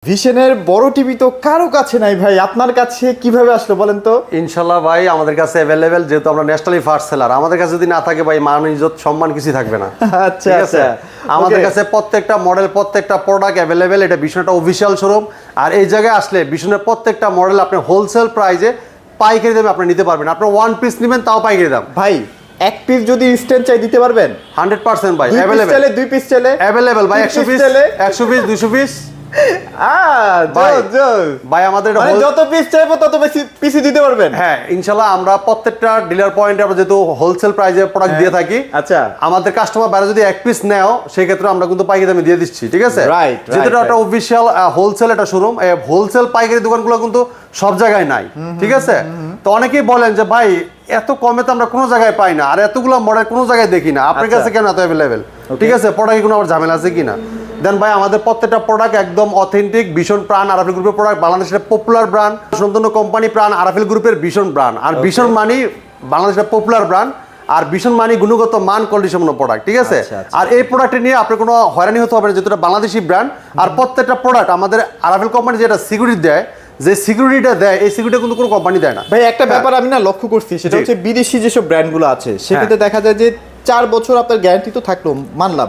ভিশনের বড় টিভি তো কারো কাছে নাই ভাই, আপনার কাছে কিভাবে আসলো বলেন তো? ইনশাল্লাহ ভাই আমাদের কাছে অ্যাভেলেবেল, যেহেতু আমরা ন্যাশনালি ফার্স্ট সেলার। আমাদের কাছে যদি না থাকে ভাই, মান ইজ্জত সম্মান কিছু থাকবে না। আচ্ছা ঠিক আছে, আচ্ছা, আমাদের কাছে প্রত্যেকটা মডেল, প্রত্যেকটা প্রোডাক্ট অ্যাভেলেবেল। এটা ভীষণ একটা অফিসিয়াল শোরুম। আর এই জায়গায় আসলে ভীষণের প্রত্যেকটা মডেল আপনি হোলসেল প্রাইসে পাইকারি দামে আপনি নিতে পারবেন। আপনি ওয়ান পিস নেবেন তাও পাইকারি দাম। ভাই এক পিস যদি ইনস্ট্যান্ট চাই দিতে পারবেন? 100% ভাই দুই পিস অ্যাভেলেবেল। চাইলে দুই পিস চাইলে অ্যাভেলেবেল ভাই, 100 পিস, 100 পিস, 200 পিস। ভাই আমাদের মানে যত পিস চাইবো তত বেশি পিসি দিতে পারবেন? হ্যাঁ ইনশাল্লাহ। আমরা প্রত্যেকটা ডিলার পয়েন্টে আমরা যেহেতু হোলসেল প্রাইসে প্রোডাক্ট দিয়ে থাকি, আচ্ছা, আমাদের কাস্টমার বাইরে যদি এক পিস নেও সেই ক্ষেত্রে আমরা কিন্তু পাইকারি দামে দিয়ে দিচ্ছি। ঠিক আছে, রাইট, যেহেতু একটা অফিসিয়াল হোলসেল একটা শোরুম, হোলসেল পাইকারি দোকানগুলো কিন্তু সব জায়গায় নাই। ঠিক আছে, তো অনেকেই বলেন যে ভাই এত কমে তো আমরা কোনো জায়গায় পাই না, আর এতগুলো মডেল কোনো জায়গায় দেখি না, আপনার কাছে কেন এত অ্যাভেলেবেল? ঠিক আছে, প্রোডাক্টে কোনো আবার ঝামেলা আছে কিনা দেন ভাই। আমাদের প্রত্যেকটা প্রোডাক্ট একদম অথেন্টিক। ভীষণ প্রাণ আরাফেল গ্রুপের প্রোডাক্ট, বাংলাদেশের পপুলার ব্র্যান্ড। সন্তন্য কোম্পানি প্রাণ আরাফেল গ্রুপের ভীষণ ব্র্যান্ড। আর ভীষণ মানি বাংলাদেশের পপুলার ব্র্যান্ড, আর ভীষণ মানি গুণগত মান কোয়ালিটি সম্পন্ন প্রোডাক্ট। ঠিক আছে, আর এই প্রোডাক্টে নিয়ে আপনার কোনো হয়রানি হতে হবে না, যেহেতু এটা বাংলাদেশি ব্র্যান্ড। আর প্রত্যেকটা প্রোডাক্ট আমাদের আরাফেল কোম্পানি যেটা সিকিউরিটি দেয়, যে সিকিউরিটিটা দেয়, এই সিকিউরিটি কিন্তু কোনো কোম্পানি দেয় না ভাই। একটা ব্যাপার আমি না লক্ষ্য করছি, সেটা হচ্ছে বিদেশি যেসব ব্র্যান্ডগুলো আছে সেক্ষেত্রে দেখা যায় যে 4 বছর আপনার গ্যারান্টি তো থাকলো, মানলাম।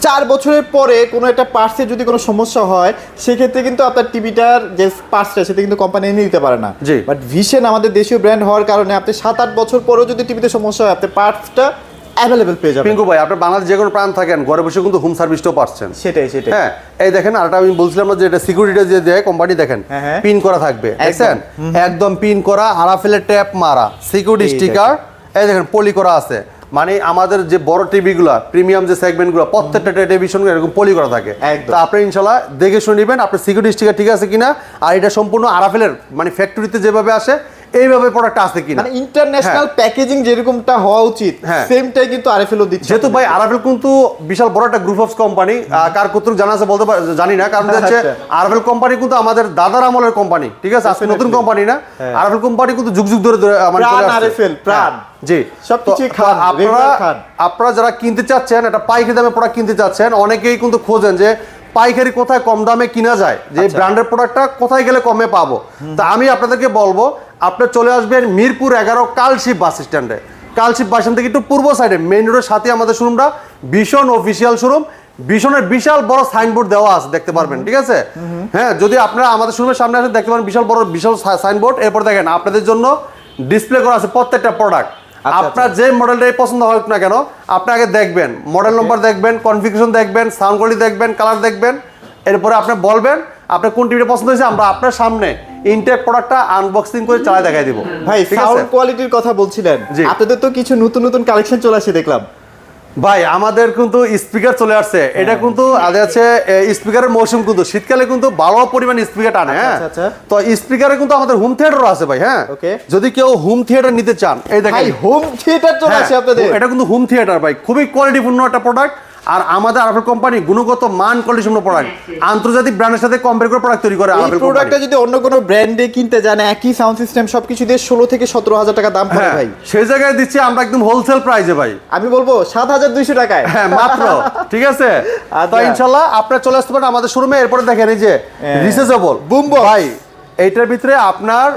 4 বছরের পরে কোনো একটা পার্টসে যদি কোনো সমস্যা হয়, সেক্ষেত্রে কিন্তু আপনার টিভিটার যে পার্টসটা সেটা কিন্তু কোম্পানি এনে দিতে পারে না। বাট ভিশন আমাদের দেশীয় ব্র্যান্ড হওয়ার কারণে আপনি 7-8 বছর পরেও যদি টিভিতে সমস্যা হয়, আপনি পার্টসটা অ্যাভেলেবেল পেয়ে যাবেন। পিঙ্কু ভাই, আপনি বাংলাদেশ যে কোনো প্রাণ থাকেন, ঘরে বসে কিন্তু হোম সার্ভিসটাও পাচ্ছেন। সেটাই। হ্যাঁ, এই দেখেন, আরেকটা আমি বলছিলাম না যে এটা সিকিউরিটি যে দেয় কোম্পানি, দেখেন পিন করা থাকবে, দেখছেন একদম পিন করা, আরাফেলের ট্যাপ মারা, সিকিউরিটি স্টিকার, এই দেখেন পলি করা আছে। মানে আমাদের যে বড় টিভিগুলো, প্রিমিয়াম যে সেগমেন্টগুলো, প্রত্যেকটা টেলিভিশন এরকম পলি করা থাকে। তো আপনি ইনশাল্লাহ দেখে শুনে নেবেন আপনার সিকিউরিটি স্টিকার ঠিক আছে কিনা, আর এটা সম্পূর্ণ আরাফেলের মানে ফ্যাক্টরিতে যেভাবে আসে এইভাবে প্রোডাক্ট আছে কিনা, মানে ইন্টারন্যাশনাল প্যাকেজিং যেরকমটা হওয়া উচিত সেমটাই কিন্তু আরএফএলও দিচ্ছে। যেহেতু ভাই আরাফেল কিন্তু বিশাল বড় একটা গ্রুপ অফ কোম্পানি, কার কতটুকু জানা আছে বলতে জানি না, কারণ হচ্ছে আরাফেল কোম্পানি কিন্তু আমাদের দাদার আমলের কোম্পানি। ঠিক আছে, আজকে নতুন কোম্পানি না, আরাফেল কোম্পানি কিন্তু যুগ যুগ ধরে মানে চলে আসছে। আরএফএল প্রাণ, জি সবকিছু খান। আপনারা যারা কিনতে চাচ্ছেন, এটা পাইকারি দামে প্রোডাক্ট কিনতে চাচ্ছেন, অনেকেই কিন্তু খোঁজেন যে পাইকারি কোথায় কম দামে কিনা যায়, যে ব্র্যান্ডের প্রোডাক্টটা কোথায় গেলে কমে পাবো। তা আমি আপনাদেরকে বলবো, আপনি চলে আসবেন মিরপুর 11 কালশিপ বাস স্ট্যান্ডে। কালশিপ বাস স্ট্যান্ড থেকে একটু পূর্ব সাইডে মেইন রোডের সাথে আমাদের শোরুমটা, ভীষণ অফিসিয়াল শোরুম। ভীষণের বিশাল বড় সাইনবোর্ড দেওয়া আছে, দেখতে পারবেন। ঠিক আছে, হ্যাঁ, যদি আপনারা আমাদের শোরুমের সামনে আসেন দেখতে পারেন বিশাল বড় বিশাল সাইনবোর্ড। এরপর দেখেন আপনাদের জন্য ডিসপ্লে করা আছে প্রত্যেকটা প্রোডাক্ট। আপনার যে মডেলটাই পছন্দ হোক না কেন, আপনি আগে দেখবেন, মডেল নম্বর দেখবেন, কনফিগারেশন দেখবেন, সাউন্ড কোয়ালিটি দেখবেন, কালার দেখবেন। এরপরে আপনি বলবেন আপনার কোন টিভিটা পছন্দ হয়েছে, আমরা আপনার সামনে ইনটেক প্রোডাক্টটা আনবক্সিং করে চালাই দেখাই দিব। ভাই সাউন্ড কোয়ালিটির কথা বলছিলেন, আপনাদের তো কিছু নতুন নতুন কালেকশন চলে আসে দেখলাম। ভাই আমাদের কিন্তু স্পিকার চলে আসছে, এটা কিন্তু আছে স্পিকারের মৌসুম, কিন্তু শীতকালে কিন্তু ভালো পরিমাণ স্পিকার টানে। হ্যাঁ, তো স্পিকারে কিন্তু আমাদের হোম থিয়েটারও আছে ভাই। হ্যাঁ, যদি কেউ হোম থিয়েটার নিতে চান, এই দেখেন হোম থিয়েটার চলে আসে আপনাদের। এটা কিন্তু হোম থিয়েটার ভাই, খুবই কোয়ালিটিপূর্ণ একটা প্রোডাক্ট। আর আমাদের আরাফেল কোম্পানি গুণগত মান কোয়ালিটি সম্পন্ন প্রোডাক্ট, আন্তর্জাতিক ব্র্যান্ডের সাথে কম্পেয়ার করে প্রোডাক্ট তৈরি করে। এই প্রোডাক্টটা যদি অন্য কোনো ব্র্যান্ডে কিনতে যান, একই সাউন্ড সিস্টেম সবকিছু দিয়ে 16 থেকে 17,000 টাকা দাম পড়ে ভাই। সেই জায়গায় দিচ্ছি আমরা একদম হোলসেল প্রাইসে ভাই, আমি বলবো 7,200 টাকায়। হ্যাঁ মাত্র। ঠিক আছে, তো ইনশাআল্লাহ আপনারা চলে আসতে পারেন আমাদের শোরুমে। এরপরে দেখেন এই যে রিচার্জেবল বুমবো ভাই, এইটার ভিতরে আপনার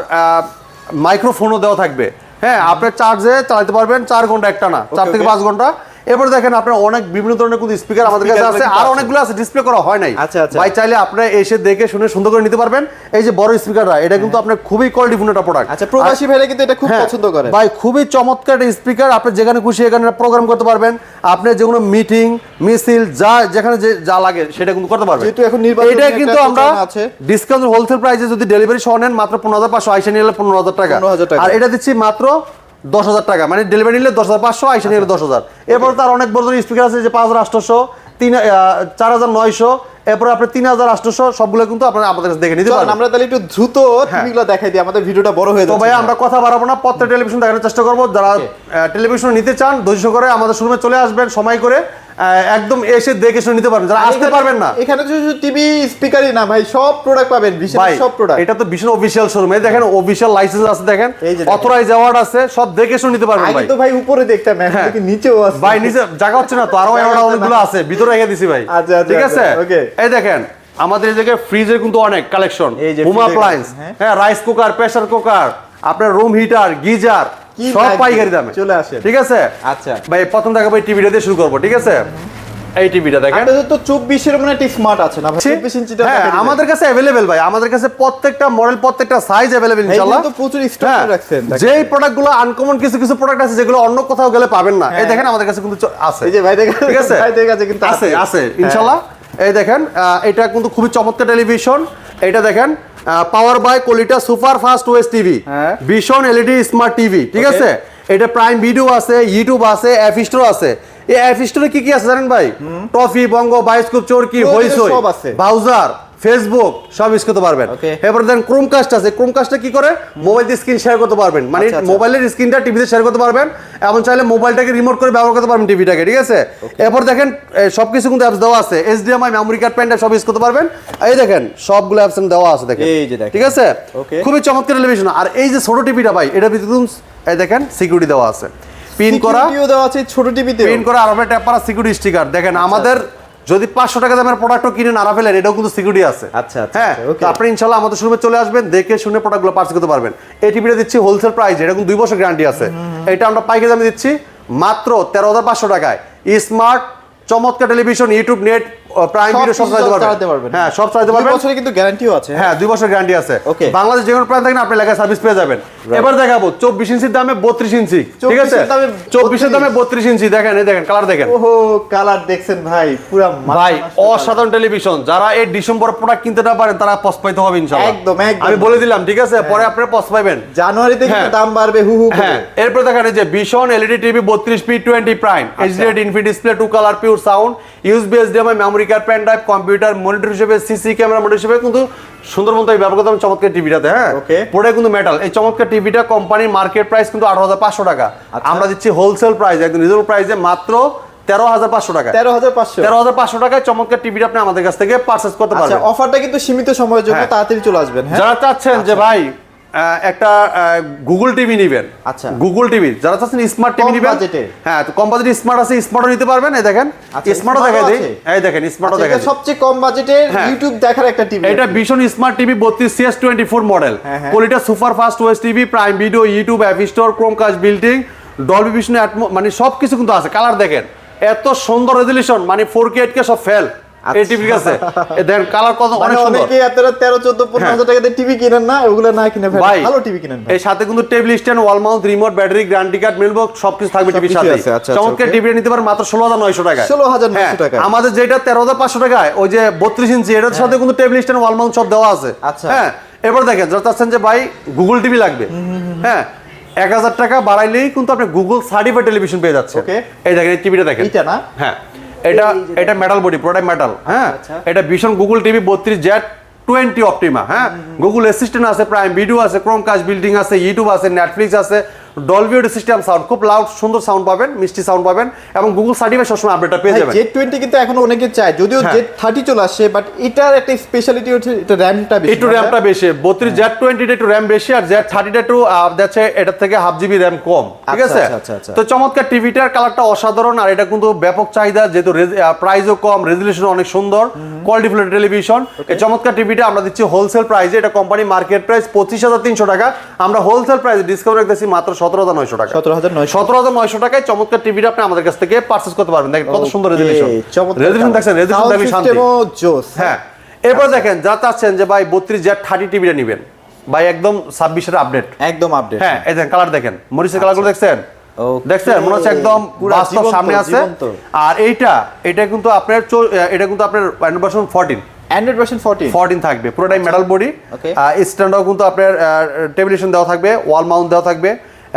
মাইক্রোফোনও দেওয়া থাকবে। হ্যাঁ, আপনি চার্জে চালাতে পারবেন 4 ঘন্টা একটানা, 4 থেকে 5 ঘন্টা। এরপরে দেখেন আপনার অনেক বিভিন্ন ধরনের কিন্তু স্পিকার আমাদের কাছে আছে, আর অনেকগুলো আছে ডিসপ্লে করা হয় নাই। ভাই চাইলে আপনারা এসে দেখে শুনে সুন্দর করে নিতে পারবেন। এই যে বড় স্পিকারটা, এটা কিন্তু আপনার খুবই কোয়ালিটিপূর্ণ একটা প্রোডাক্ট। আচ্ছা, প্রবাসী ভাইরা কিন্তু এটা খুব পছন্দ করে ভাই, খুবই চমৎকার একটা স্পিকার। আপনি যেখানে খুশি এখানে প্রোগ্রাম করতে পারবেন, আপনি যে কোনো মিটিং মিছিল যা যেখানে যা লাগে সেটা কিন্তু করতে পারবেন। যেহেতু এখন নির্বাচন, এটা কিন্তু আমরা ডিসকাউন্ট হোলসেল প্রাইসে যদি ডেলিভারি সহ নেন মাত্র 15,500, আইসা নিলে 15,000 টাকা। আর এটা দিচ্ছি মাত্র 10,000 টাকা, মানে ডেলিভারি নিলে 10,500, আইসা নিলে 10,000। এরপর তার অনেক বড় স্পিকার আছে যে 5,800, 4,900, এরপর আপনি 3,800, সবগুলো কিন্তু আপনারা আমাদের কাছে দেখে নিতে পারেন। আমরা তাহলে একটু দ্রুত টিভিগুলো দেখাই দিই, আমাদের ভিডিওটা বড় হয়ে যাচ্ছে। তো ভাই আমরা কথা বাড়াবো না, প্রত্যেক টেলিভিশন দেখানোর চেষ্টা করবো। যারা টেলিভিশন নিতে চান ধৈর্য করে আমাদের শোরুমে চলে আসবেন, সময় করে একদম এসে দেখে শুনে নিতে পারবেন। যারা আসতে পারবেন না, এখানে শুধু টিভি স্পিকারই না ভাই, সব প্রোডাক্ট পাবেন ভীষণ, সব প্রোডাক্ট। এটা তো ভীষণ অফিশিয়াল শোরুম, এই দেখেন অফিশিয়াল লাইসেন্স আছে, দেখেন অথরাইজ অ্যাওয়ার্ড আছে, সব দেখে শুনে নিতে পারবেন ভাই। আগে তো ভাই উপরে দেখতাম, এখন দেখি নিচেও আছে। ভাই নিচে জায়গা হচ্ছে না তো, আরো অ্যাওয়ার্ড অনেকগুলো আছে, ভিতরে রেখে দিছি ভাই। আচ্ছা, ঠিক আছে, এই দেখেন আমাদের এই জায়গায় ফ্রিজের কিন্তু অনেক কালেকশন, এই যে হোম fridge এর অ্যাপ্লায়েন্স, collection, হ্যাঁ রাইস কুকার, প্রেসার কুকার, আপনার রুম হিটার, গিজার, কি সব লাগবে? পাইকারি দামে চলে আসেন। ঠিক আছে। আচ্ছা ভাই প্রথম দেখাবো এই টিভিটা দিয়ে শুরু করবো, ঠিক আছে। এই টিভিটা দেখেন, আপনাদের তো 24 এর মানে একটা স্মার্ট আছে না ভাই? 24 ইঞ্চিটা হ্যাঁ দেখা দিবেন। আমাদের কাছে अवेलेबल ভাই, আমাদের কাছে প্রত্যেকটা মডেল, প্রত্যেকটা সাইজ अवेलेबल ইনশাআল্লাহ। তো প্রচুর স্টক হ্যাঁ, রাখছেন। যেই প্রোডাক্টগুলো আনকমন কিছু কিছু প্রোডাক্ট আছে যেগুলো অন্য কোথাও গেলে পাবেন না, এই দেখেন আমাদের কাছে কিন্তু আছে। এই যে ভাই দেখেন, ঠিক আছে, ভাইদের কাছে কিন্তু আছে আছে। আছে ইনশাআল্লাহ। এই দেখেন এটা কিন্তু খুবই চমৎকার টেলিভিশন। এটা দেখেন পাওয়ার বাই কোলিটা সুপার ফাস্ট ওএস টিভি, হ্যাঁ। ভিশন এলইডি স্মার্ট টিভি, ঠিক আছে। এটা প্রাইম ভিডিও আছে, ইউটিউব আছে, অ্যাপ স্টোর আছে। এই অ্যাপ স্টোরে কি কি আছে জানেন ভাই? টফি, বঙ্গ, বায়োস্কোপ, চরকি, হইচই, সব আছে। ব্রাউজার, ফেসবুক সব ইউজ করতে পারবেন। Okay. এরপর দেন ক্রোমকাস্ট আছে। ক্রোমকাস্টটা কি করে? মোবাইল দিয়ে স্ক্রিন শেয়ার করতে পারবেন, মানে আচ্ছা, আচ্ছা। মোবাইলের স্ক্রিনটা টিভিতে শেয়ার করতে পারবেন, এমন চাইলে মোবাইলটাকে রিমোট করে ব্যবহার করতে পারবেন টিভিটাকে, ঠিক আছে। এরপর দেখেন সবকিছু কিন্তু অ্যাপস দেওয়া আছে, HDMI, memory card, pen drive সব ইউজ করতে পারবেন। এই দেখেন সবগুলো অ্যাপস দেওয়া আছে দেখেন, এই যে দেখেন। ঠিক আছে। Okay. খুবই চমৎকার টেলিভিশন। আর এই যে ছোট টিভিটা ভাই, এটা ভিতরে এই দেখেন সিকিউরিটি দেওয়া আছে, পিন করা, সিকিউরিটিও দেওয়া আছে ছোট টিভিতে। পিন করা, আর আপনার ট্যাপ করা সিকিউরিটি স্টিকার। দেখেন আমাদের যদি 500 টাকা দামের প্রোডাক্টও কিনে না ফেলেন, এটাও কিন্তু সিকিউরিটি আছে। আচ্ছা, আচ্ছা, হ্যাঁ, আচ্ছা, okay. তো আপনি ইনশাআল্লাহ আমাদের শোরুমে চলে আসবেন, দেখে শুনে প্রোডাক্টগুলো পারচেজ করতে পারবেন। এই টিভিটা দিচ্ছি হোলসেল প্রাইস, এটা কিন্তু 2 বছর গ্যারান্টি আছে। এটা আমরা পাইকারি দামে দিচ্ছি মাত্র 13,500 টাকায়। স্মার্ট চমৎকার television, YouTube, net, prime video সব চালাতে পারবেন। হ্যাঁ, সব চালাতে 2 পারবেন। বছরে কিন্তু গ্যারান্টিও আছে। হ্যাঁ 2 বছর গ্যারান্টি আছে। Okay. বাংলাদেশ যে কোনো প্রান্ত থাকেন আপনি লেখা সার্ভিস পেয়ে যাবেন। এবার দেখাবো 24 ইঞ্চির দামে 32 ইঞ্চি, ঠিক আছে। 24 এর দামে 24 এর দামে 32 ইঞ্চি। দেখেন, এই দেখেন কালার দেখেন ওহো, কালার দেখছেন ভাই, পুরো ভাই অসাধারণ টেলিভিশন। যারা এই ডিসেম্বর প্রোডাক্ট কিনতে না পারেন তারা পস্তাইতে হবে ইনশাআল্লাহ। একদম, একদম। আমি বলে দিলাম, ঠিক আছে, পরে আপনারা পস্তাইবেন। জানুয়ারিতে কিন্তু হ্যাঁ। দাম বাড়বে হু হু করে। হ্যাঁ, এরপর দেখেন এই যে vision LED TV 32p20 prime, HD infi display, 2 colour, pure sound, USB, HDMI, memory card, pen drive, computer, monitor হিসেবে, সিসি ক্যামেরা মনিটর হিসেবে কিন্তু সুন্দর মতো ব্যবহার করতে হবে চমৎকার টিভিটাতে। হ্যাঁ, Okay. পুরোটাই কিন্তু মেটাল। এই চমৎকার টিভিটা কোম্পানির মার্কেট প্রাইস কিন্তু 18,500 টাকা। আচ্ছা। আমরা দিচ্ছি হোলসেল প্রাইস, একদম রিজনেবল প্রাইসে মাত্র 13,500 টাকা। 13,500। 13,500 টাকায় চমৎকার টিভিটা আপনি আমাদের কাছ থেকে পারচেজ করতে আচ্ছা, পারবেন। অফারটা কিন্তু সীমিত সময়ের জন্য, হ্যাঁ। তাড়াতাড়ি চলে আসবেন। হ্যাঁ, যারা চাচ্ছেন যে ভাই একটা গুগল টিভি নেবেন, আচ্ছা। গুগল টিভি যারা চাচ্ছেন স্মার্ট টিভি কম নেবেন, বাজেটে। হ্যাঁ তো কম বাজেটে স্মার্ট আছে, স্মার্টও নিতে পারবেন। এই দেখেন আচ্ছা, স্মার্টও smart-ও দেখাই দিই, আছে। এই দেখেন স্মার্টও আচ্ছা, দেখাই এটা দিই। সবচেয়ে কম বাজেটের হ্যাঁ। ইউটিউব দেখার একটা টিভি। এটা ভীষণ স্মার্ট টিভি 32CS24 মডেল, হ্যাঁ, হ্যাঁ। Quality super fast OS TV, prime video, YouTube, app store, Chromecast, building, Dolby vision, মানে সবকিছু কিন্তু আছে। কালার দেখেন, এত সুন্দর রেজোলিউশন, মানে 4K 8K সব ফেল এই টিভির কাছে। দেখেন কালার কত মানে অনেক সুন্দর। অনেকেই আপনারা 13, 14, 15,000 টাকা দিয়ে টিভি কিনেন না, ওগুলো না কিনে ভাই ভালো টিভি কিনেন ভাই। এই সাথে কিন্তু table stand, wall mount, remote, battery, guarantee card, মেলবক্স সবকিছু থাকবে টিভির সবকিছু সাথে। আছে, আচ্ছা, আচ্ছা, চমৎকার okay. টিভি নিতে পারেন মাত্র 16,900 টাকায়। 16,900 টাকায়। আমাদের যেটা 13,500 টাকায়, ওই যে 32 ইঞ্চি, এটার সাথে কিন্তু টেবিল স্ট্যান্ড, ওয়াল মাউন্ট সব দেওয়া আছে। আচ্ছা। হ্যাঁ, এবার দেখেন যারা চাচ্ছেন যে ভাই গুগল টিভি লাগবে, হ্যাঁ 1000 টাকা বাড়াইলেই কিন্তু আপনি গুগল সার্টিফাইড টেলিভিশন পেয়ে যাচ্ছে। Okay. এই দেখেন এই টিভিটা দেখেন, এইটা না? হ্যাঁ এটা এটা মেটাল বডি, পুরোটাই মেটাল। হ্যাঁ, আচ্ছা। এটা ভীষণ গুগল টিভি 32Z20 অপটিমা। হ্যাঁ, গুগল অ্যাসিস্ট্যান্ট আছে, প্রাইম ভিডিও আছে, ক্রোমকাস্ট, বিল্ডিং আছে, ইউটিউব আছে, নেটফ্লিক্স আছে, ডলবি অডিও সিস্টেম সাউন্ড, খুব লাউড সুন্দর সাউন্ড পাবেন, মিষ্টি সাউন্ড পাবেন, এবং গুগল সার্টিফাইড সবসময় আপডেটটা পেয়ে যাবেন। Z20 কিন্তু এখন অনেকে চায়, যদিও হ্যাঁ। Z30 চলে আসছে, বাট এটার একটা স্পেশালিটি হচ্ছে এটা র্যামটা বেশি। একটু র্যামটা বেশি, 32Z20 একটু র্যাম বেশি, আর Z30 একটু যাচ্ছে এটার থেকে 1/2 GB র্যাম কম, ঠিক আচ্ছা, আছে। আচ্ছা, আচ্ছা, আচ্ছা। তো চমৎকার টিভিটার কালারটা অসাধারণ, আর এটা কিন্তু ব্যাপক চাহিদা, যেহেতু প্রাইসও কম, রেজুলেশন অনেক সুন্দর, কোয়ালিটি ফুল টেলিভিশন। এই চমৎকার টিভিটা আমরা দিচ্ছি হোলসেল প্রাইসে। এটা কোম্পানি মার্কেট প্রাইস 25,300 টাকা, আমরা হোলসেল প্রাইসে ডিসকাউন্ট রাখতেছি মাত্র 17,900 টাকা। 17,900 17,900 টাকায় চমৎকার টিভিটা আপনি আমাদের কাছ থেকে পারচেজ করতে পারবেন। দেখেন কত সুন্দর রেজুলেশন, রেজুলেশন দেখছেন, রেজুলেশন দেখলে শান্তি। জোস। হ্যাঁ, এরপর দেখেন যারা চাচ্ছেন যে ভাই 32Z30 টিভিটা নেবেন, ভাই একদম 26 আপডেট, একদম আপডেট। হ্যাঁ এই দেখেন কালার দেখেন, মরিচের কালারগুলো দেখছেন, Okay. দেখছেন মনে হচ্ছে একদম পুরা বাস্তব জীবন্ত, সামনে আছে। জীবন্ত। আর এটা কিন্তু আপনার এটা কিন্তু আপনার ভার্সন 14 Android version 14 থাকবে, পুরোটাই মেটাল বডি। Okay. স্ট্যান্ডও কিন্তু আপনার টেলিভিশন দেওয়া থাকবে, ওয়াল মাউন্ট দেওয়া থাকবে,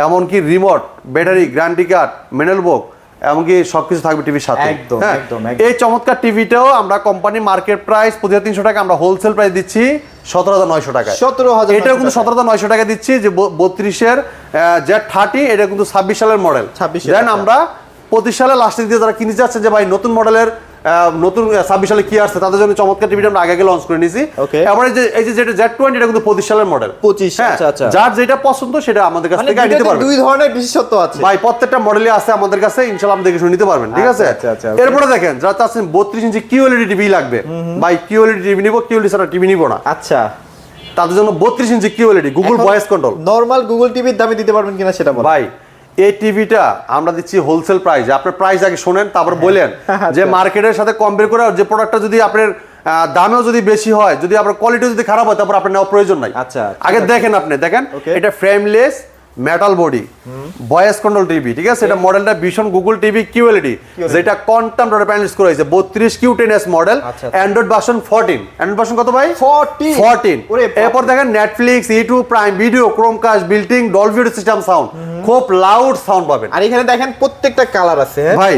এমনকি remote, battery, guarantee card, metal বক, এমনকি সবকিছু থাকবে টিভির সাথে। একদম, হ্যাঁ, একদম। এই চমৎকার টিভিটাও আমরা কোম্পানি মার্কেট প্রাইস 25,300 টাকা, আমরা হোলসেল প্রাইস দিচ্ছি 17,900 টাকা। 17,900 এটাও কিন্তু 17,900 টাকা দিচ্ছি, যে 32-এর Z30, এটা কিন্তু 26 সালের মডেল। 26 দেন টাকা। আমরা 25 সালের লাস্টের দিকে যারা কিনতে যাচ্ছেন যে ভাই নতুন মডেলের নতুন 26 সালে কি আসছে তাদের জন্য চমৎকার টিভিটা আমরা আগে লঞ্চ করে নিয়েছি। Okay. এবার এই যে যেটা Z20 এটা কিন্তু 25 সালের মডেল। 25, আচ্ছা আচ্ছা। যার যেটা পছন্দ সেটা আমাদের কাছ মানে থেকে নিতে পারবেন। দুই ধরনের বিশেষত্ব আছে ভাই প্রত্যেকটা মডেলই আছে আমাদের কাছে, ইনশাআল্লাহ আপনি দেখে শুনে নিতে পারবেন, ঠিক আছে? আচ্ছা, আচ্ছা, okay. এরপরে দেখেন যারা চাচ্ছেন 32 ইঞ্চি QLED টিভি লাগবে, ভাই QLED টিভি নিব, QLED ছাড়া টিভি নিব না, আচ্ছা। তাদের জন্য 32 ইঞ্চি QLED Google voice control. Normal Google টিভির দামে দিতে পারবেন কিনা সেটা বলেন ভাই এই টিভিটা আমরা দিচ্ছি হোলসেল প্রাইসে। আপনার প্রাইস আগে শোনেন, তারপর বলেন যে মার্কেটের সাথে কম্পেয়ার করে যে প্রোডাক্টটা যদি আপনার দামেও যদি বেশি হয়, যদি আপনার কোয়ালিটি যদি খারাপ হয়, তারপর আপনার নেওয়ার প্রয়োজন নাই। আচ্ছা, আগে দেখেন আপনি দেখেন Okay. এটা frameless metal body voice control TV, ঠিক আছে? এটা মডেলটা ভীষণ গুগল টিভি QLED, যেটা কোয়ান্টাম ডট প্যানেলস করা হয়েছে 32 Q10s মডেল, আচ্ছা। Android version 14। অ্যান্ড্রয়েড ভার্সন কত ভাই? 14 ওরে বাপ। এরপর দেখেন Netflix, YouTube, prime video, Chromecast, built in, Dolby system sound, খুব লাউড সাউন্ড পাবেন। আর এখানে দেখেন প্রত্যেকটা কালার আছে হ্যাঁ ভাই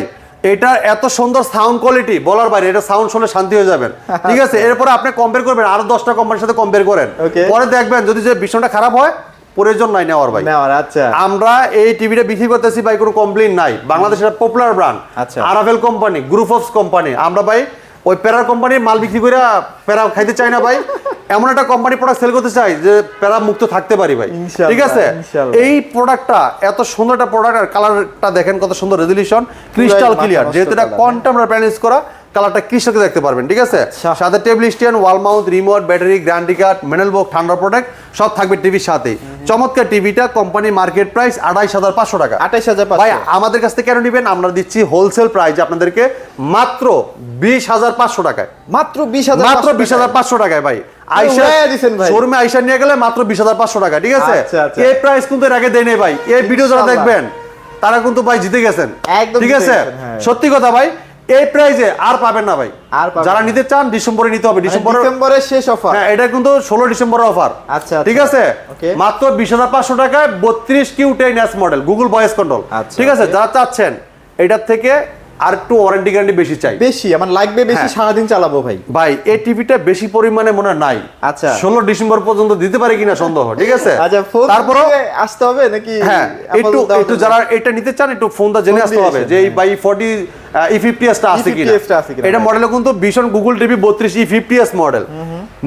এটা এত সুন্দর সাউন্ড কোয়ালিটি বলার বাইরে, এটা সাউন্ড শুনে শান্তি হয়ে যাবেন, ঠিক আছে? এরপর আপনি কম্পেয়ার করবেন আরো 10টা কোম্পানির সাথে কম্পেয়ার করেন, Okay. পরে দেখবেন যদি যে ভীষণটা খারাপ হয় প্রয়োজন নাই নেওয়ার ভাই। নেওয়ার আচ্ছা আমরা এই টিভিটা বিক্রি করতেছি ভাই, কোনো কমপ্লেইন নাই, বাংলাদেশের পপুলার ব্র্যান্ড আচ্ছা। আরাভেল কোম্পানি, গ্রুপ অফ কোম্পানি। আমরা ভাই ওই প্যারার কোম্পানির মাল বিক্রি করে প্যারা খাইতে চাই না ভাই, এমন একটা কোম্পানি প্রোডাক্ট সেল করতে চাই যে প্যারা মুক্ত থাকতে পারি ভাই, ইনশাআল্লাহ, ঠিক আছে? ইনশাআল্লাহ। এই প্রোডাক্টটা এত সুন্দর একটা প্রোডাক্ট, আর কালারটা দেখেন কত সুন্দর রেজলিউশন, ক্রিস্টাল মাথা ক্লিয়ার, নষ্ট যেহেতু এটা colour, কোয়ান্টাম প্যানেলস করা, কালারটা ক্রিস্টালকে দেখতে পারবেন, ঠিক আছে? আচ্ছা। সাথে table stand, wall mount, remote, battery, guarantee card, metal box, ঠান্ডা প্রোডাক্ট সব থাকবে টিভির সাথে। চমৎকার টিভিটা কোম্পানি মার্কেট প্রাইস 28,500 টাকা। 28,500 ভাই আমাদের কাছ থেকে কেন নেবেন? আমরা দিচ্ছি হোলসেল প্রাইস আপনাদেরকে মাত্র 20,500 টাকায়, মাত্র 20,000 মাত্র 20,500 টাকায় ভাই। আইসা উড়াইয়া দিছেন ভাই। শোরুমে আইসা নিয়ে গেলে মাত্র 20,500 টাকা, ঠিক আছে? আচ্ছা, আচ্ছা। এই প্রাইস কিন্তু এর আগে দেয় নাই ভাই। এই ভিডিও যারা ইনশাআল্লাহ। দেখবেন তারা কিন্তু ভাই জিতে গেছেন, একদম ঠিক জিতে আছে? গেছেন, হ্যাঁ। সত্যি কথা ভাই, এই প্রাইসে আর পাবেন না ভাই। আর পাবেন যারা না। নিতে চান ডিসেম্বরে নিতে হবে, ডিসেম্বরের শেষ অফার হ্যাঁ, এটা কিন্তু 16 ডিসেম্বরের অফার, আচ্ছা, ঠিক আচ্ছা। আছে? Okay. মাত্র 20,500 টাকায় 32 Q10s model Google voice control, আচ্ছা, ঠিক আছে? okay. যারা চাচ্ছেন এটার থেকে আর একটু ওয়ারেন্টি গ্যারান্টি বেশি চাই বেশি আমার লাগবে বেশি, হ্যাঁ। সারাদিন চালাবো ভাই। ভাই এই টিভিটা বেশি পরিমাণে মনে হয় নাই, আচ্ছা। 16 ডিসেম্বর পর্যন্ত দিতে পারে কিনা সন্দেহ, ঠিক আছে? আচ্ছা ফোন তারপরও আসতে হবে নাকি? হ্যাঁ একটু একটু যারা এটা নিতে চান একটু ফোনটা জেনে ফোন আসতে দিয়ে হবে এসে, যে এই ভাই 40 E50s টা আছে কিনা। E50s টা আছে কিনা, এটা right. মডেল কিন্তু ভীষণ Google TV 32 E50s model,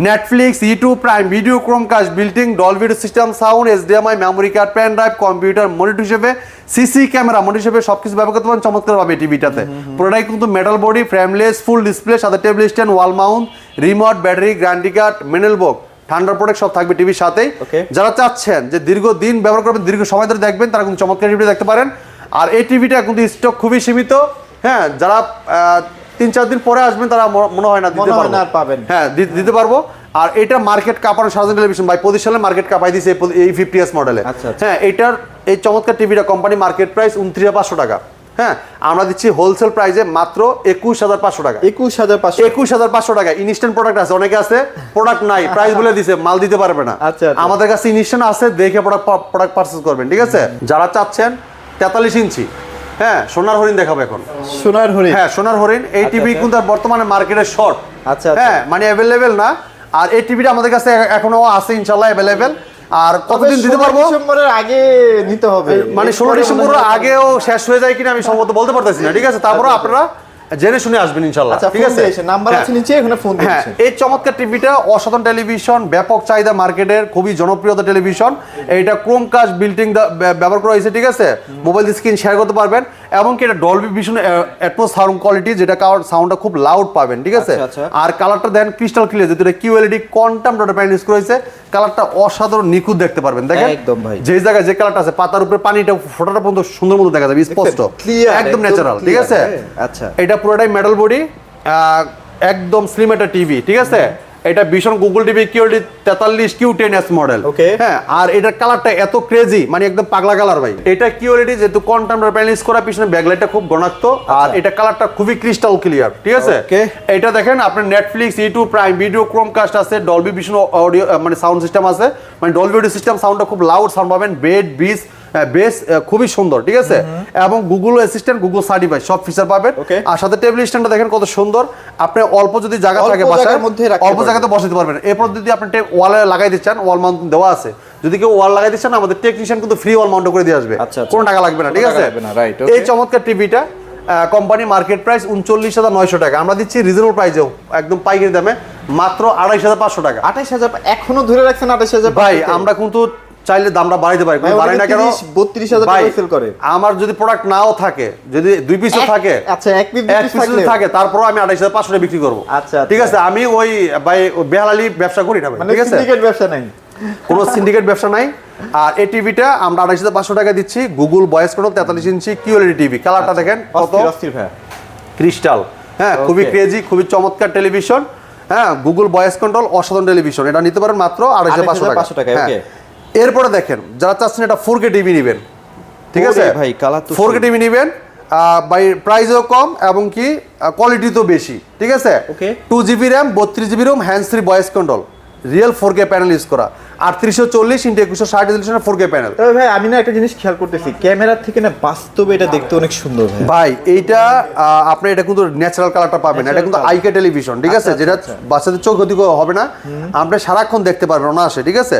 Netflix, YouTube, prime video, Chromecast, built in, Dolby system sound, HDMI, memory card, pen drive, computer, monitor হিসেবে, সিসি ক্যামেরা মনিটর হিসেবে সবকিছু ব্যবহার করতে পারেন চমৎকার ভাবে টিভিটাতে। পুরোটাই কিন্তু metal body, frameless, full display, সাথে table stand, wall mount, remote, battery, guarantee card, metal box, ঠান্ডা প্রোডাক্ট সব থাকবে টিভির সাথেই। Okay. যারা চাচ্ছেন যে দীর্ঘদিন ব্যবহার করবেন, দীর্ঘ সময় ধরে দেখবেন, তারা কিন্তু চমৎকার টিভি দেখতে পারেন। আর এই টিভিটা কিন্তু স্টক খুবই সীমিত, হ্যাঁ? যারা 3-4 দিন পরে আসবেন তারা মনে হয় না দিতে মনে হয় পারবো, না আর পাবেন। হ্যাঁ দিতে পারবো। আর এটা মার্কেট কাঁপানো সারাদিন টেলিভিশন ভাই 25 সালে মার্কেট কাঁপাই দিয়েছে এই 50s মডেলে। আচ্ছা, আচ্ছা। হ্যাঁ এটার এই চমৎকার টিভিটা কোম্পানি মার্কেট প্রাইস 29,500 টাকা, হ্যাঁ? আমরা দিচ্ছি হোলসেল প্রাইসে মাত্র 21,500 টাকা। 21,500 21,500 টাকা। ইনস্ট্যান্ট প্রোডাক্ট আছে, অনেকে আছে প্রোডাক্ট নাই, প্রাইস বলে দিছে, মাল দিতে পারবে না। আচ্ছা, আচ্ছা। আমাদের কাছে ইনস্ট্যান্ট আছে, দেখে প্রোডাক্ট পারচেজ করবেন, ঠিক আছে? যারা চাচ্ছেন 43 ইঞ্চি, হ্যাঁ সোনার হরিণ দেখাবো এখন। সোনার হরিণ, হ্যাঁ সোনার হরিণ এই টিভি আচ্ছা। কিন্তু আর বর্তমানে মার্কেটে শর্ট, আচ্ছা, আচ্ছা। হ্যাঁ মানে অ্যাভেলেবেল না। আর এই টিভিটা আমাদের কাছে এখনো আছে ইনশাআল্লাহ অ্যাভেলেবেল। আর কতদিন দিতে পারবো? ডিসেম্বরের আগে নিতে হবে, মানে 16 ডিসেম্বরের আগেও শেষ হয়ে যায় কিনা আমি সম্ভবত বলতে পারতেছি না, ঠিক আছে? তারপরে আপনারা জেনে শুনে আসবেন ইনশাআল্লাহ, আচ্ছা ঠিক ফোন আছে? দিয়ে এসে নাম্বার হ্যাঁ। আছে নিচে, এখানে ফোন দিয়ে হ্যাঁ এসে। এই চমৎকার টিভিটা অসাধারণ টেলিভিশন, ব্যাপক চাহিদা মার্কেটের, খুবই জনপ্রিয়তা টেলিভিশন। এইটা ক্রোমকাস্ট বিল্টিং ব্যবহার করা হয়েছে, ঠিক আছে? মোবাইল স্ক্রিন শেয়ার করতে পারবেন, এবং কি এটা Dolby vision atoms sound quality, যেটা সাউন্ডটা খুব লাউড পাবেন, ঠিক আছে? আচ্ছা, আচ্ছা। আর কালারটা দেন ক্রিস্টাল ক্লিয়ার, যেটা QLED quantum dot panel use করেছে, কালারটা অসাধারণ নিখুঁত দেখতে পারবেন। দেখেন একদম ভাই। যে জায়গায় যে কালারটা আছে পাতার উপরে পানিটা ফোটাটা পর্যন্ত সুন্দর মতো দেখা যাবে, স্পষ্ট, Clear, একদম ন্যাচারাল, ঠিক clear, আছে? হ্যাঁ, আচ্ছা। এটা পুরোটাই মেটাল বডি, একদম স্লিম একটা টিভি, ঠিক আছে? এটা ভীষণ Google TV QLED 43 Q10s model, Okay. হ্যাঁ? আর এটার কালারটা এত ক্রেজি, মানে একদম পাগলা কালার ভাই। এটা QLED যেহেতু কোয়ান্টাম প্যানেল ইউজ করা, পিছনে ব্যাকলাইটটা খুব ঘনাত্ম, আর এটা কালারটা খুবই ক্রিস্টাল ক্লিয়ার, ঠিক আছে? Okay. এটা দেখেন আপনার Netflix, YouTube, prime video, Chromecast আছে, ডলবি ভিশন অডিও মানে সাউন্ড সিস্টেম আছে, মানে ডলবি অডিও সিস্টেম, সাউন্ডটা খুব লাউড সাউন্ড পাবেন, বেস খুবই সুন্দর, ঠিক আছে? এবং গুগল অ্যাসিস্ট্যান্ট, গুগল সার্টিফাই সব ফিচার পাবেন। Okay. আর সাথে টেবিল স্ট্যান্ডটা দেখেন কত সুন্দর, আপনি অল্প যদি জায়গা অল্প থাকে বাসায় জায়গার মধ্যে রাখতে অল্প পারবেন। জায়গাতে বসাতে পারবেন। এরপর যদি আপনি ওয়ালে লাগাই দিচ্ছেন, ওয়াল মাউন্ট দেওয়া আছে, যদি কেউ ওয়াল লাগাই দিচ্ছেন আমাদের টেকনিশিয়ান কিন্তু ফ্রি ওয়াল মাউন্ট করে দিয়ে আসবে, আচ্ছা, আচ্ছা। কোনো টাকা লাগবে না, ঠিক কোনো আছে? টাকা লাগবে না, right, okay. এই চমৎকার টিভিটা কোম্পানি মার্কেট প্রাইস 39,900 টাকা, আমরা দিচ্ছি রিজনেবল প্রাইসেও একদম পাইকারি দামে মাত্র 28,500 টাকা। 28,000 এখনো ধরে রাখছেন 28,000 ভাই আমরা কিন্তু চাইলে দামটা বাড়াইতে পারি, বাড়াই না কেন? 32,000 টাকা সেল করে। আমার যদি প্রোডাক্ট নাও থাকে, যদি 2 পিসও থাকে, আচ্ছা এক পিস থাকে, তারপরও আমি 28,500 টাকা বিক্রি করব। আচ্ছা ঠিক আছে, আমি ওই ভাই বেহালালি ব্যবসা করি না ভাই, ঠিক আছে? সিন্ডিকেট ব্যবসা নাই, কোনো সিন্ডিকেট ব্যবসা নাই। আর এই টিভিটা আমরা 28,500 টাকা দিচ্ছি। গুগল ভয়েস কন্ট্রোল 43 ইঞ্চি কিউএলইডি টিভি, কালারটা দেখেন কত ক্রিস্টাল, হ্যাঁ খুবই ক্রেজি, খুবই চমৎকার টেলিভিশন। হ্যাঁ গুগল ভয়েস কন্ট্রোল, অসাধারণ টেলিভিশন, এটা নিতে পারেন মাত্র 28,500 টাকা। এরপরে দেখেন যারা চাচ্ছেন এটা 4K টিভি নেবেন, ঠিক আছে ভাই, কালার তো 4K টিভি নেবেন, বাই প্রাইসও কম এবং কি কোয়ালিটি তো বেশি, ঠিক আছে? 2GB RAM, 32GB ROM, hands free voice control, real 4K panel use করা, 3840x2160 রেজোলিউশনের 4K প্যানেল। তবে ভাই আমি না একটা জিনিস খেয়াল করতেছি, ক্যামেরার থেকে না বাস্তবে এটা দেখতে অনেক সুন্দর ভাই। এইটা আপনি এটা কিন্তু ন্যাচারাল কালারটা পাবেন, এটা কিন্তু আইকে টেলিভিশন, ঠিক আছে? যেটা বাচ্চাদের চোখ ক্ষতি হবে না, আপনি সারাক্ষণ দেখতে পারবেন না আসে, ঠিক আছে?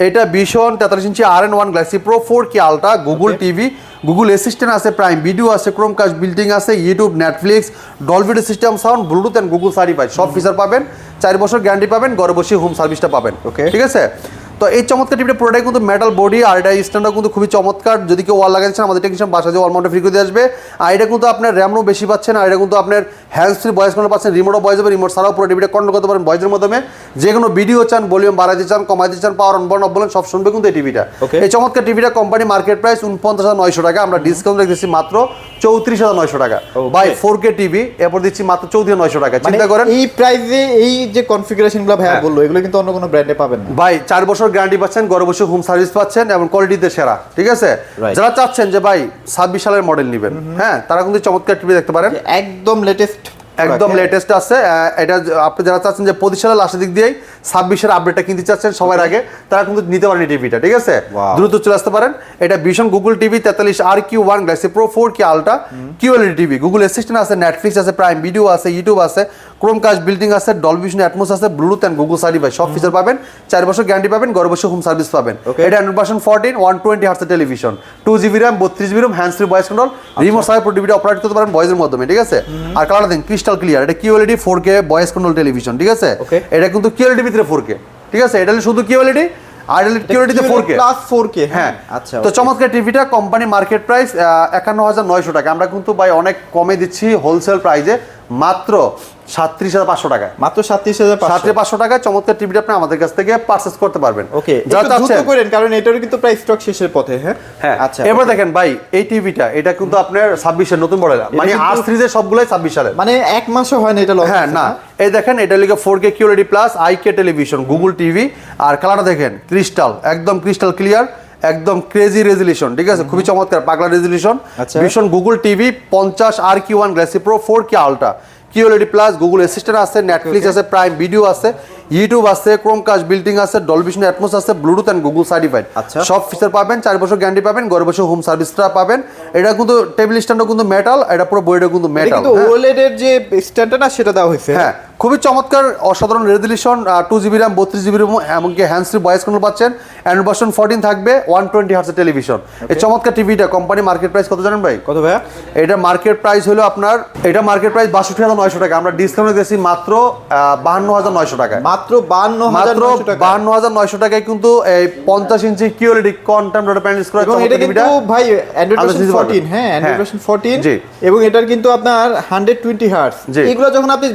এটা ভীষণ 43 inch RN1 Galaxy pro 4K ultra, Google TV, Google assistant আছে, প্রাইম ভিডিও আছে, ক্রোমকাস্ট বিল্ডিং আছে, YouTube, Netflix, Dolby system sound, Bluetooth and Google certified, সব ফিচার পাবেন, 4 বছর গ্যারান্টি পাবেন, ঘরে বসে হোম সার্ভিসটা পাবেন, ঠিক আছে? তো এই চমৎকার টিভিটা পুরোটাই কিন্তু মেটাল বডি, আর এটা স্ট্যান্ডও কিন্তু খুবই চমৎকার। যদি কেউ ওয়াল লাগাচ্ছেন, আমাদের টেকনিশিয়ান বাসা যে ওয়াল মাউন্টে ফ্রি করে দিয়ে আসবে। আর এটা কিন্তু আপনার র্যামও বেশি পাচ্ছেন, আর এটা কিন্তু আপনার হ্যান্ডস ফ্রি ভয়েস কন্ট্রোল পাচ্ছেন, রিমোটও ভয়েস হবে, রিমোট ছাড়াও পুরো টিভিটা কন্ট্রোল করতে পারেন ভয়েসের মাধ্যমে। যে কোনো ভিডিও চান, ভলিউম বাড়াইতে চান, কমাইতে চান, পাওয়ার অন বলেন অফ বলেন, সব শুনবে কিন্তু এই টিভিটা। এই চমৎকার টিভিটা কোম্পানি মার্কেট প্রাইস 49,900 টাকা, আমরা ডিসকাউন্ট রেখেছি মাত্র 34,900 টাকা। বাই 4K টিভি এরপর দিচ্ছি মাত্র 34,900 টাকা। চিন্তা করেন এই প্রাইসে এই যে কনফিগারেশনগুলো ভাইয়া বললো, এগুলো কিন্তু অন্য কোনো ব্র্যান্ডে পাবেন না ভাই। 4 বছর গ্যারান্টি পাচ্ছেন, ঘরে বসে হোম সার্ভিস পাচ্ছেন এবং কোয়ালিটিতে সেরা, ঠিক আছে? যারা চাচ্ছেন যে ভাই 26 সালের মডেল নেবেন, হ্যাঁ তারা কিন্তু চমৎকার টিভি দেখতে পারেন, একদম লেটেস্ট, একদম লেটেস্ট আছে। এটা আপনি যারা চাচ্ছেন যে 25 সালের লাস্টের দিক দিয়েই 26-এর আপডেটটা কিনতে চাচ্ছেন সবার আগে, তারা কিন্তু নিতে পারেন এই টিভিটা, ঠিক আছে? দ্রুত চলে আসতে পারেন। এটা ভীষণ Google TV 43 RQ1 galaxy pro 4K ultra QLED TV, Google assistant আছে, নেটফ্লিক্স আছে, প্রাইম ভিডিও আছে, ইউটিউব আছে, ক্রোমকাস্ট বিল্ডিং আছে, ডলবি ভিশন অ্যাটমস আছে, ব্লুটুথ এন্ড গুগল সার্টিফাইড, সব ফিচার পাবেন, 4 বছর গ্যারান্টি পাবেন, ঘরে বসে হোম সার্ভিস পাবেন। এটা 100% 120 hertz television, 2GB RAM, 32GB ROM, hands free voice control, remote ছাড়া পুরো টিভিটা অপারেট করতে পারেন ভয়েসের মাধ্যমে, ঠিক আছে? আর কালারটা দেখেন ক্রিস্টাল ক্লিয়ার, এটা QLED 4K voice control television, ঠিক আছে? এটা কিন্তু কিউএলইডি ভিতরে 4K, ঠিক আছে? এটা শুধু কিউএলইডি, আর কিউএলইডিতে 4K প্লাস 4K, হ্যাঁ। আচ্ছা, তো চমৎকার টিভিটা কোম্পানি মার্কেট প্রাইস 51,900 টাকা, আমরা কিন্তু ভাই অনেক কমে দিচ্ছি হোলসেল প্রাইসে মাত্র 37,500 টাকা, মাত্র 37,500 টাকা। চমৎকার টিভিটা আপনি আমাদের কাছ থেকে পারচেজ করতে পারবেন। ওকে, দ্রুত করেন কারণ এটারও কিন্তু প্রাইস স্টক শেষের পথে। হ্যাঁ আচ্ছা, এবার দেখেন ভাই এই টিভিটা, এটা কিন্তু আপনার 26 এর নতুন মডেল, মানে আর সিরিজের সবগুলাই 26 সালের, মানে এক মাসও হয় না এটা লঞ্চ। হ্যাঁ না, এই দেখেন এটা লিখে 4K QLED প্লাস আইকে টেলিভিশন, গুগল টিভি, আর কালারটা দেখেন ক্রিস্টাল, একদম ক্রিস্টাল ক্লিয়ার, একদম ক্রেজি রেজুলেশন, ঠিক আছে? খুবই চমৎকার পাগলা রেজুলেশন, ভীষণ Google TV 50 RQ1 galaxy pro 4K ultra QLED plus, Google assistant আছে, নেটফ্লিক্স আছে, প্রাইম ভিডিও আছে, ইউটিউব আছে, ক্রোমকাস্ট বিল্ডিং আছে, ডলবি ভিশন অ্যাটমস আছে, ব্লুটুথ এন্ড গুগল সার্টিফাইড, সব ফিচার পাবেন, 4 বছর গ্যারান্টি পাবেন, ঘরে বসে হোম সার্ভিসটা পাবেন। এটা কিন্তু টেবিল স্ট্যান্ডও কিন্তু মেটাল, এটা পুরো বডিটা কিন্তু মেটাল, কিন্তু ওলেড এর যে স্ট্যান্ডটা না সেটা দেওয়া হয়েছে। হ্যাঁ খুবই চমৎকার, অসাধারণ resolution, 2GB RAM, 32GB ROM, এমনকি হ্যান্ডস ফ্রি ভয়েস কন্ট্রোল পাচ্ছেন, অ্যান্ড্রয়েড ভার্সন 14 থাকবে, 120 হার্টজ টেলিভিশন। এই চমৎকার টিভিটা কোম্পানি মার্কেট প্রাইস কত জানেন ভাই? কত ভাইয়া? এটা মার্কেট প্রাইস হলো আপনার, এটা মার্কেট প্রাইস 62,900 টাকা, আমরা ডিসকাউন্ট দিয়েছি মাত্র 52,900 টাকা, মাত্র 52,900 টাকায় কিন্তু এই 50 ইঞ্চি কিউএলইডি কন্টেম্পোরারি প্যানেল ইউজ করা চমৎকার টিভিটা ভাই অ্যান্ড্রয়েড ভার্সন 14, হ্যাঁ অ্যান্ড্রয়েড ভার্সন 14, এবং এটার কিন্তু আপনার 120 হার্টজ, এগুলো যখন আপনি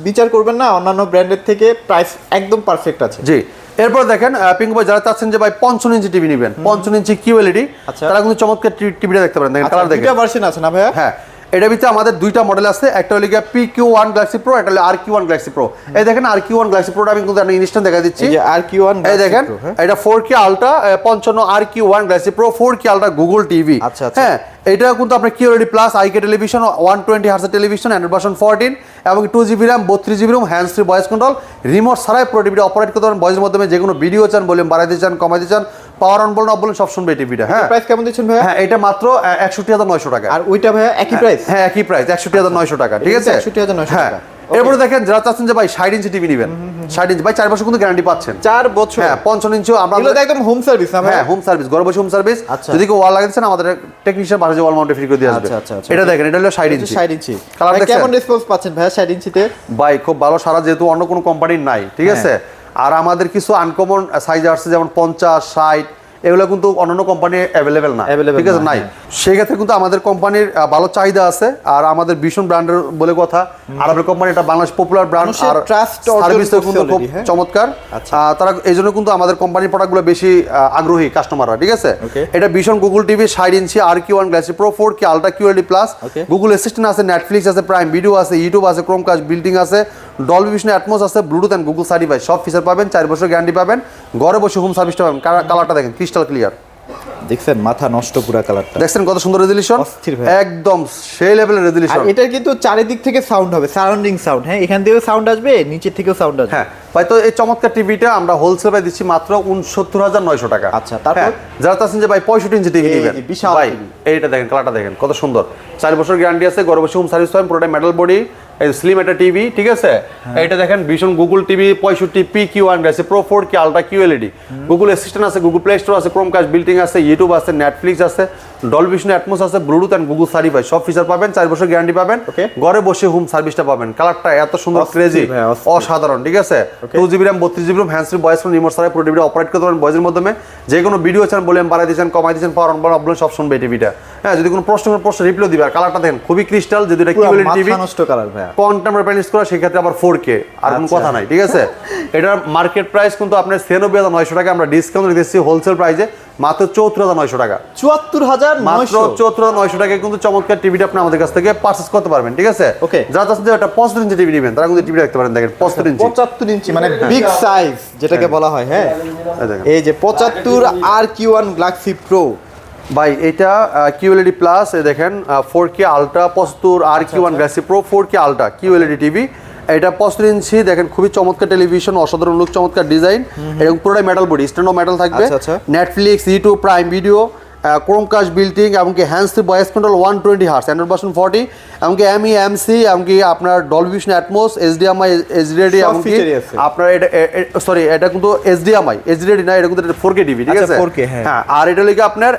বিচার করবেন না অন্যান্য ব্র্যান্ডের থেকে প্রাইস একদম পারফেক্ট আছে। জি, এরপর দেখেন পিঙ্কু ভাই যারা চাচ্ছেন যে ভাই 55 ইঞ্চি টিভি নেবেন, 55 ইঞ্চি কিউএলইডি, তারা কিন্তু চমৎকার টিভিটা দেখতে পারেন। দেখেন কালার দেখেন, দুটো ভার্সন আছে না ভাইয়া? হ্যাঁ, এটার ভিতরে আমাদের দুইটা মডেল আছে, একটা হলো PQ1 গ্যালাক্সি প্রো, একটা হলো RQ1 গ্যালাক্সি প্রো। এই দেখেন RQ1 গ্যালাক্সি প্রোটা আমি কিন্তু ইনস্ট্যান্ট দেখা দিচ্ছি, এই যে RQ1, এই দেখেন এটা 4K ultra 55 RQ1 galaxy pro 4K ultra Google TV. হ্যাঁ, এটা কিন্তু আপনার কিউএলইডি প্লাস আইকে television, 120 hertz television, android version 14 এবং 2GB RAM, 32GB ROM, hands free voice control, remote ছাড়াই পুরো টিভিটা অপারেট করতে পারেন ভয়েসের মাধ্যমে। যে কোনো ভিডিও চান, ভলিউম বাড়াইতে চান, কমাইতে চান, পাওয়ার অন বলেন অফ বলেন, সব শুনবে এই টিভিটা। হ্যাঁ, প্রাইস কেমন দিচ্ছেন ভাইয়া? হ্যাঁ, এটা মাত্র 61,900 টাকা। আর ওইটা ভাইয়া একই প্রাইস? হ্যাঁ একই প্রাইস, 61,900 টাকা, ঠিক আছে? 61,900 টাকা। এরপরে দেখেন যারা চাচ্ছেন যে ভাই 60 ইঞ্চি টিভি নেবেন, 60 ইঞ্চি ভাই 4 বছর কিন্তু গ্যারান্টি পাচ্ছেন। 4 বছর? হ্যাঁ 55 ইঞ্চি আমরা একদম হোম সার্ভিস না? হ্যাঁ হোম সার্ভিস, ঘরে বসে হোম সার্ভিস। যদি কেউ ওয়াল লাগাইছেন আমাদের টেকনিশিয়ান বাসায় ওয়াল মাউন্টে ফ্রি করে দিয়ে আসবে। এটা দেখেন, এটা হলো 60 ইঞ্চি। 60 ইঞ্চি কালার দেখেন কেমন রেসপন্স পাচ্ছেন ভাই 60 ইঞ্চিতে? ভাই খুব ভালো সারা, যেহেতু অন্য কোনো কোম্পানির নাই, ঠিক আছে। আর আমাদের কিছু আনকমন সাইজ আসছে যেমন 50, 60, এগুলো কিন্তু অন্যান্য কোম্পানি অ্যাভেলেবেল না, ঠিক আছে, নাই। সেই ক্ষেত্রে কিন্তু আমাদের কোম্পানির ভালো চাহিদা আছে। আর আমাদের ভীষণ ব্র্যান্ডের বলে কথা, আরবের কোম্পানি এটা বাংলাদেশ পপুলার ব্র্যান্ড, আর সার্ভিসও কিন্তু খুব চমৎকার। তারা এই জন্য কিন্তু আমাদের কোম্পানির প্রোডাক্টগুলো বেশি আগ্রহী কাস্টমাররা, ঠিক আছে। এটা ভীষণ গুগল টিভি 60 ইঞ্চি RQ1 galaxy pro 4K ultra QLED plus, Google assistant আছে, নেটফ্লিক্স আছে, প্রাইম ভিডিও আছে, ইউটিউব আছে, ক্রোমকাস্ট বিল্ডিং আছে, ডলবি ভিশন অ্যাটমস আছে, ব্লুটুথ এন্ড গুগল সার্টিফাইড সব ফিচার পাবেন। 4 বছর গ্যারান্টি পাবেন, ঘরে বসে হোম সার্ভিসটা পাবেন। কালারটা দেখেন ক্রিস্টাল ক্লিয়ার, দেখছেন মাথা নষ্ট পুরো কালারটা, দেখছেন কত সুন্দর রেজোলিউশন, একদম সেই লেভেলের রেজোলিউশন। আর এটার কিন্তু চারিদিক থেকে সাউন্ড হবে, সারাউন্ডিং সাউন্ড। হ্যাঁ, এখান থেকেও সাউন্ড আসবে, নিচে থেকেও সাউন্ড আসবে। হ্যাঁ ভাই, তো এই চমৎকার টিভিটা আমরা হোলসেল প্রাইস দিচ্ছি মাত্র 69,900 টাকা। আচ্ছা, তারপর যারা চাচ্ছেন যে ভাই 65 ইঞ্চি টিভি নেবেন, বিশাল ভাই এইটা দেখেন, কালারটা দেখেন কত সুন্দর, 4 বছর গ্যারান্টি আছে, ঘরে বসে হোম সার্ভিস পাবেন, পুরোটা মেটাল বডি, এই স্লিম একটা টিভি, ঠিক আছে। এইটা দেখেন ভীষণ Google TV 65 PQ1 Galaxy pro 4K ultra QLED, Google assistant আছে, গুগল প্লে স্টোর আছে, ক্রোমকাস্ট বিল্ডিং আছে, ইউটিউব আছে, নেটফ্লিক্স আছে, ডলবি ভিশন অ্যাটমস আছে, ব্লুটুথ এন্ড গুগল সার্টিফাইড সব ফিচার পাবেন। 4 বছর গ্যারান্টি পাবেন, ঘরে বসে হোম সার্ভিসটা পাবেন। কালারটা এত সুন্দর, ক্রেজি, অসাধারণ, ঠিক আছে। 2GB RAM 32GB RAM hands free voice phone remote ছাড়াই পুরো টিভিটা অপারেট করতে পারেন ভয়েসের মাধ্যমে। যে কোনো ভিডিও চান বলেন, বাড়াই দিয়েছেন, কমাই দিয়েছেন, পাওয়ার অন অফ সব শুনবে এই টিভিটা। হ্যাঁ, যদি কোনো প্রশ্ন রিপ্লাই দিবে। আর কালারটা দেখেন খুবই ক্রিস্টাল, যদি এটা QLED টিভি, মাথা নষ্ট কালার ভাই, কন্টেম্পোরারি প্যানেলস করা, সেই ক্ষেত্রে আবার 4K, আর কোনো কথা নাই, ঠিক আছে। এটার মার্কেট প্রাইস কিন্তু আপনার 96,900 টাকা, আমরা ডিসকাউন্ট দিচ্ছি হোলসেল প্রাইসে মাত্র 74,900 টাকা। 74,900 টাকায় কিন্তু চমৎকার টিভিটা আপনি আমাদের কাছ থেকে পারচেজ করতে পারবেন, ঠিক আছে। যারা চাচ্ছেন যে একটা 75 ইঞ্চি টিভি নেবেন, তারা কিন্তু টিভি রাখতে পারেন। দেখেন 75 ইঞ্চি মানে বিগ সাইজ যেটাকে বলা হয়। হ্যাঁ, এই যে 75 RQ1 গ্যালাক্সি প্রো ভাই, এটা QLED প্লাস, এই দেখেন 4K ultra 75 RQ1 galaxy pro 4K ultra QLED TV. এটা 75 ইঞ্চি, দেখেন খুবই চমৎকার টেলিভিশন, অসাধারণ লুক, চমৎকার ডিজাইন, এবং পুরোটাই মেটাল বডি, স্ট্যান্ডও মেটাল থাকবে। Netflix, YouTube, prime video, Chromecast built in, এমনকি hands free voice control 120 hertz, android version 40, এমনকি MEMC, এমনকি আপনার Dolby vision Atmos, HDMI, HDD, এমনকি আপনার এটা সরি, এটা কিন্তু HDMI, HDD না, এটা কিন্তু 4K টিভি, ঠিক আছে। হ্যাঁ, আর এটা লিখে আপনার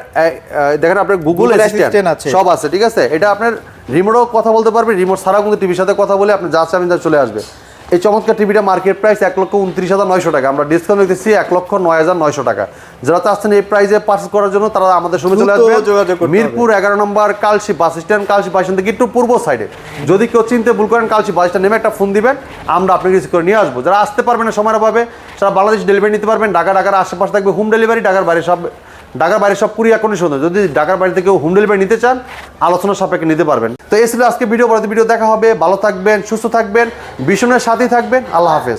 দেখেন আপনার গুগল অ্যাসিস্ট্যান্ট সব আছে, ঠিক আছে। এটা আপনার রিমোটও কথা বলতে পারবে, রিমোট ছাড়াও কিন্তু টিভির সাথে কথা বলে আপনি যা চাবেন তা চলে আসবে। এই চমৎকার টিভিটা মার্কেট প্রাইস 1,29,900 টাকা, আমরা ডিসকাউন্ট দিচ্ছি 1,09,900 টাকা। যারা চাচ্ছেন এই প্রাইসে পারচেজ করার জন্য, তারা আমাদের সঙ্গে চলে আসবে Mirpur 11 number Kalshi bus stand, Kalshi bus stand থেকে একটু পূর্ব সাইডে। যদি কেউ চিনতে ভুল করেন, কালশি বাস স্ট্যান্ড নেমে একটা ফোন দিবেন, আমরা আপনাকে রিসিভ করে নিয়ে আসবো। যারা আসতে পারবেন না, সময়ের অভাবে, সারা বাংলাদেশ ডেলিভারি নিতে পারবেন। ঢাকার আশেপাশে থাকবে হোম ডেলিভারি, ঢাকার বাইরে সব কুরিয়ার কন্ডিশন। যদি ঢাকার বাইরে থেকে হোম ডেলিভারি নিতে চান, আলোচনা সাপেক্ষে নিতে পারবেন। তো এই ছিল আজকে ভিডিও, পরবর্তী ভিডিও দেখা হবে। ভালো থাকবেন, সুস্থ থাকবেন, ভীষণের সাথেই থাকবেন। আল্লাহ হাফেজ।